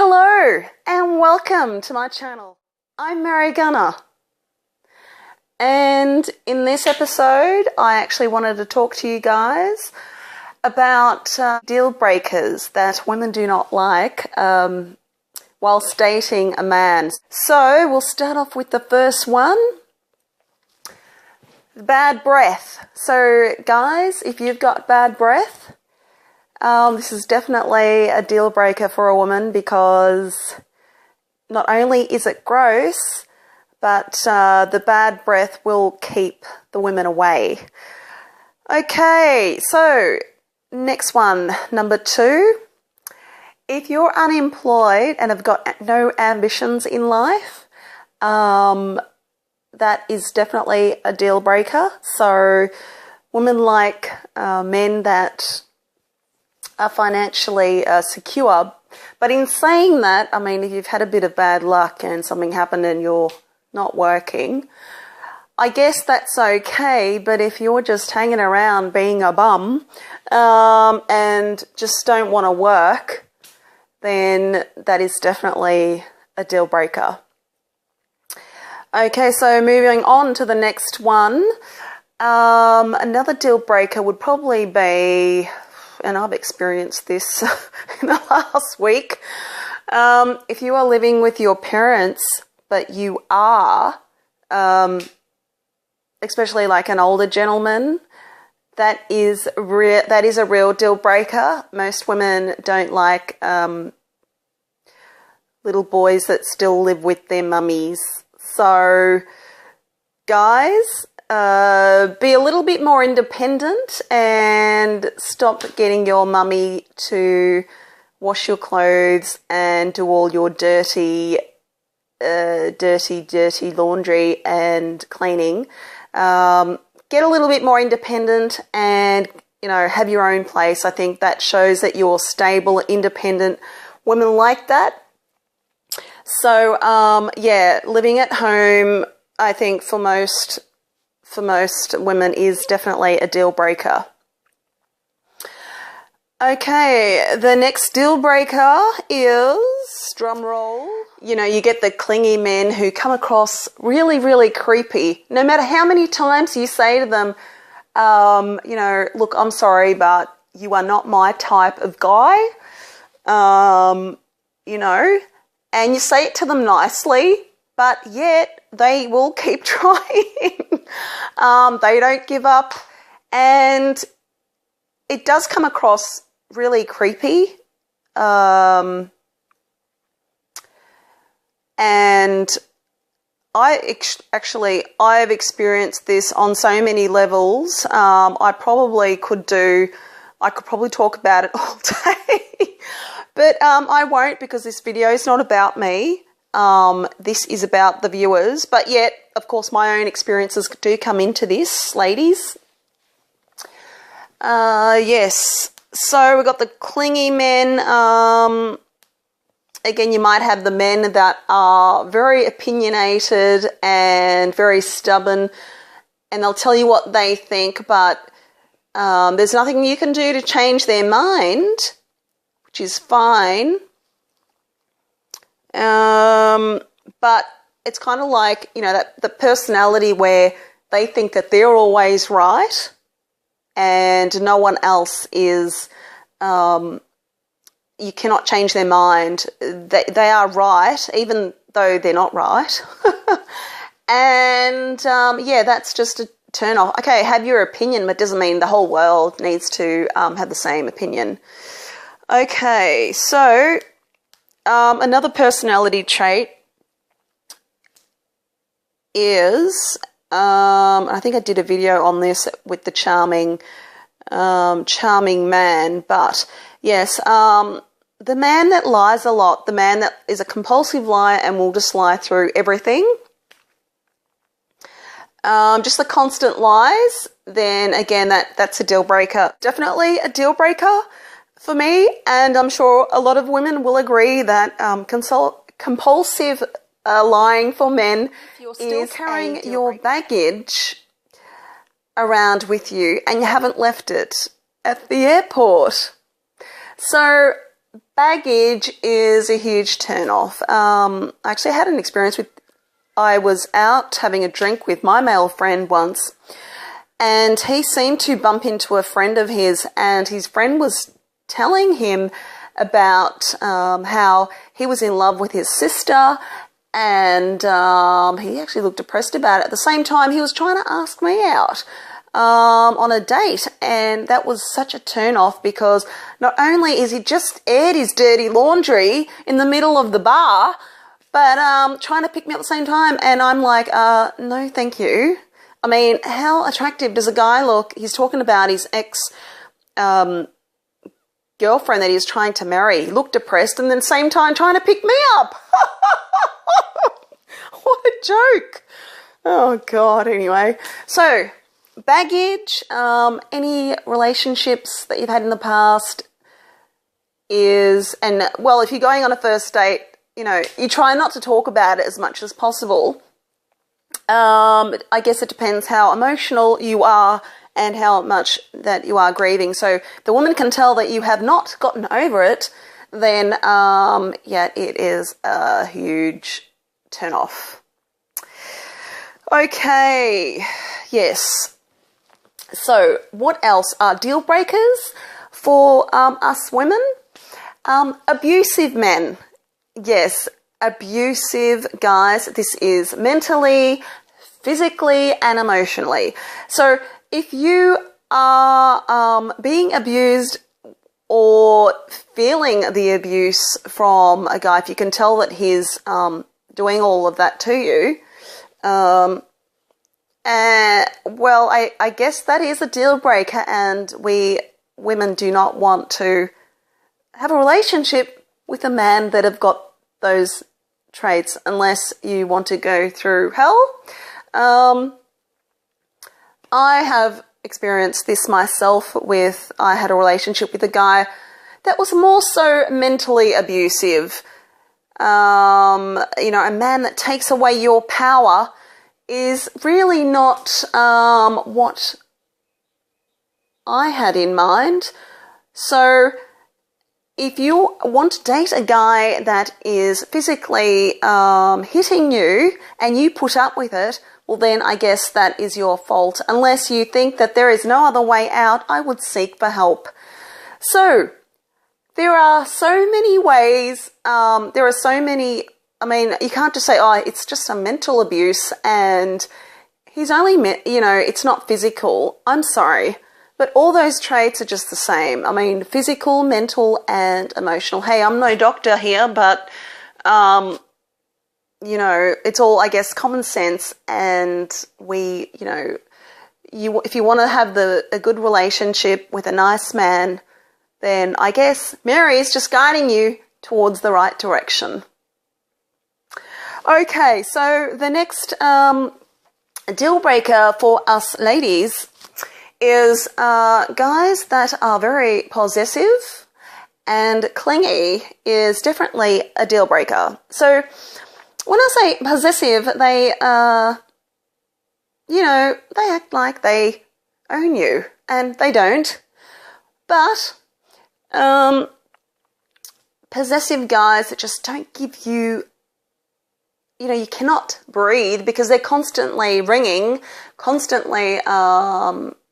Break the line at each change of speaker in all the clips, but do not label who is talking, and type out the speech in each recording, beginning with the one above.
Hello and welcome to my channel. I'm Mary Gunner, and in this episode I actually wanted to talk to you guys about deal breakers that women do not like whilst dating a man. So we'll start off with the first one, bad breath. So guys, if you've got bad breath, this is definitely a deal breaker for a woman, because not only is it gross, but the bad breath will keep the women away. Okay, so next one, number 2. If you're unemployed and have got no ambitions in life, that is definitely a deal breaker. So women like men that are financially secure. But in saying that, I mean, if you've had a bit of bad luck and something happened and you're not working, I guess that's okay. But if you're just hanging around being a bum and just don't want to work, then that is definitely a deal breaker. Okay, so moving on to the next one. Another deal breaker would probably be, and I've experienced this in the last week, if you are living with your parents, but you are, especially like an older gentleman, that is a real deal breaker. Most women don't like little boys that still live with their mummies. So guys, be a little bit more independent and stop getting your mummy to wash your clothes and do all your dirty laundry and cleaning. Get a little bit more independent and, have your own place. I think that shows that you're stable, independent. Women like that. So, yeah, living at home, I think for most women is definitely a deal breaker. Okay, the next deal breaker is, drumroll, you get the clingy men who come across really, really creepy. No matter how many times you say to them, look, I'm sorry, but you are not my type of guy, and you say it to them nicely, but yet they will keep trying. They don't give up, and it does come across really creepy. And I've experienced this on so many levels. I could probably talk about it all day, but I won't, because this video is not about me. This is about the viewers, but yet, of course, my own experiences do come into this, ladies. Yes, so we've got the clingy men. Again, you might have the men that are very opinionated and very stubborn, and they'll tell you what they think, but there's nothing you can do to change their mind, which is fine. But it's kind of like, that the personality where they think that they're always right and no one else is, you cannot change their mind. They are right, even though they're not right. And, yeah, that's just a turn off. Okay, have your opinion, but doesn't mean the whole world needs to have the same opinion. Okay, so another personality trait is, I think I did a video on this with the charming man, but yes, the man that lies a lot, the man that is a compulsive liar and will just lie through everything, just the constant lies, then again, that's a deal breaker. Definitely a deal breaker for me, and I'm sure a lot of women will agree that compulsive lying for men is carrying your baggage around with you and you haven't left it at the airport. So baggage is a huge turn-off. I actually had an experience with, I was out having a drink with my male friend once, and he seemed to bump into a friend of his, and his friend was telling him about how he was in love with his sister, and he actually looked depressed about it. At the same time, he was trying to ask me out on a date, and that was such a turn off, because not only is he just aired his dirty laundry in the middle of the bar, but trying to pick me up at the same time, and I'm like, no thank you. I mean, how attractive does a guy look? He's talking about his ex girlfriend that he was trying to marry. He looked depressed, and then same time trying to pick me up. What a joke. Oh God. Anyway, so baggage, any relationships that you've had in the past is, and well, if you're going on a first date, you know, you try not to talk about it as much as possible. I guess it depends how emotional you are and how much that you are grieving. So if the woman can tell that you have not gotten over it, then yeah, it is a huge turn off. Okay, yes. So what else are deal breakers for us women? Abusive men. Yes, abusive guys. This is mentally, physically, and emotionally. So if you are being abused or feeling the abuse from a guy, if you can tell that he's doing all of that to you, well, I guess that is a deal breaker, and we women do not want to have a relationship with a man that have got those traits unless you want to go through hell. I have experienced this myself with, I had a relationship with a guy that was more so mentally abusive. You know, a man that takes away your power is really not what I had in mind. So if you want to date a guy that is physically hitting you and you put up with it, well then I guess that is your fault. Unless you think that there is no other way out, I would seek for help. So there are so many ways, there are so many, I mean, you can't just say, oh, it's just a mental abuse and he's only, you know, it's not physical. I'm sorry. But all those traits are just the same. I mean, physical, mental, and emotional. Hey, I'm no doctor here, but, you know, it's all, I guess, common sense. And we, you know, if you want to have a good relationship with a nice man, then I guess Mary is just guiding you towards the right direction. Okay, so the next deal breaker for us ladies is guys that are very possessive, and clingy is definitely a deal breaker. So when I say possessive, they, you know, they act like they own you, and they don't. But possessive guys that just don't give you, you know, you cannot breathe because they're constantly ringing, constantly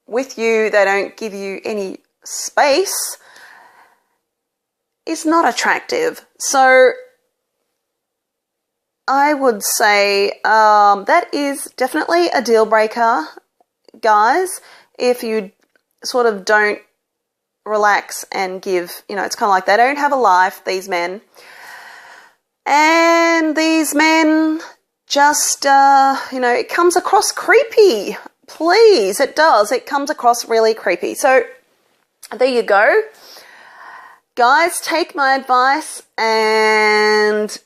with you, they don't give you any space, is not attractive. So I would say that is definitely a deal breaker, guys, if you sort of don't relax and give, you know, it's kind of like they don't have a life, these men. And these men just, you know, it comes across creepy. Please, it does. It comes across really creepy. So there you go. Guys, take my advice and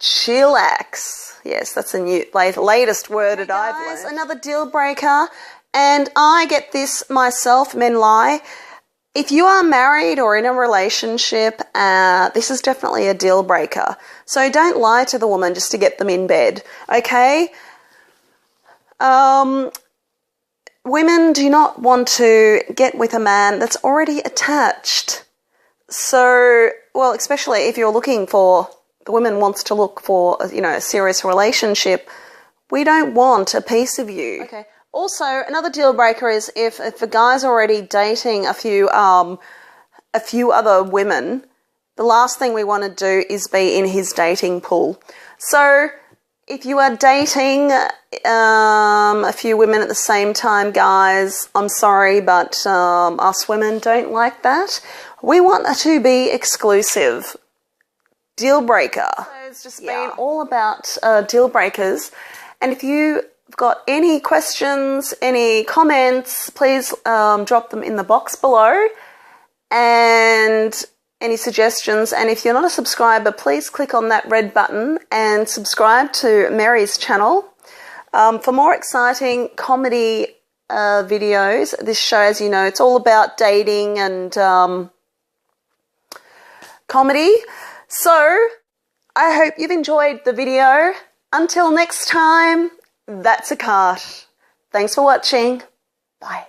chillax. Yes, that's a new latest word that I've learned. Another deal breaker, and I get this myself, men lie. If you are married or in a relationship, this is definitely a deal breaker. So don't lie to the woman just to get them in bed, okay? Women do not want to get with a man that's already attached. So, well, especially if you're looking for, the woman wants to look for, you know, a serious relationship, we don't want a piece of you. Okay. Also, another deal breaker is if a guy's already dating a few other women, the last thing we want to do is be in his dating pool. So, if you are dating a few women at the same time, guys, I'm sorry, but us women don't like that. We want that to be exclusive. Deal breaker. So it's just been all about deal breakers. And if you've got any questions, any comments, please drop them in the box below. And any suggestions. And if you're not a subscriber, please click on that red button and subscribe to Mary's channel. For more exciting comedy videos, this show, as you know, it's all about dating and comedy. So, I hope you've enjoyed the video. Until next time, that's a cut. Thanks for watching. Bye.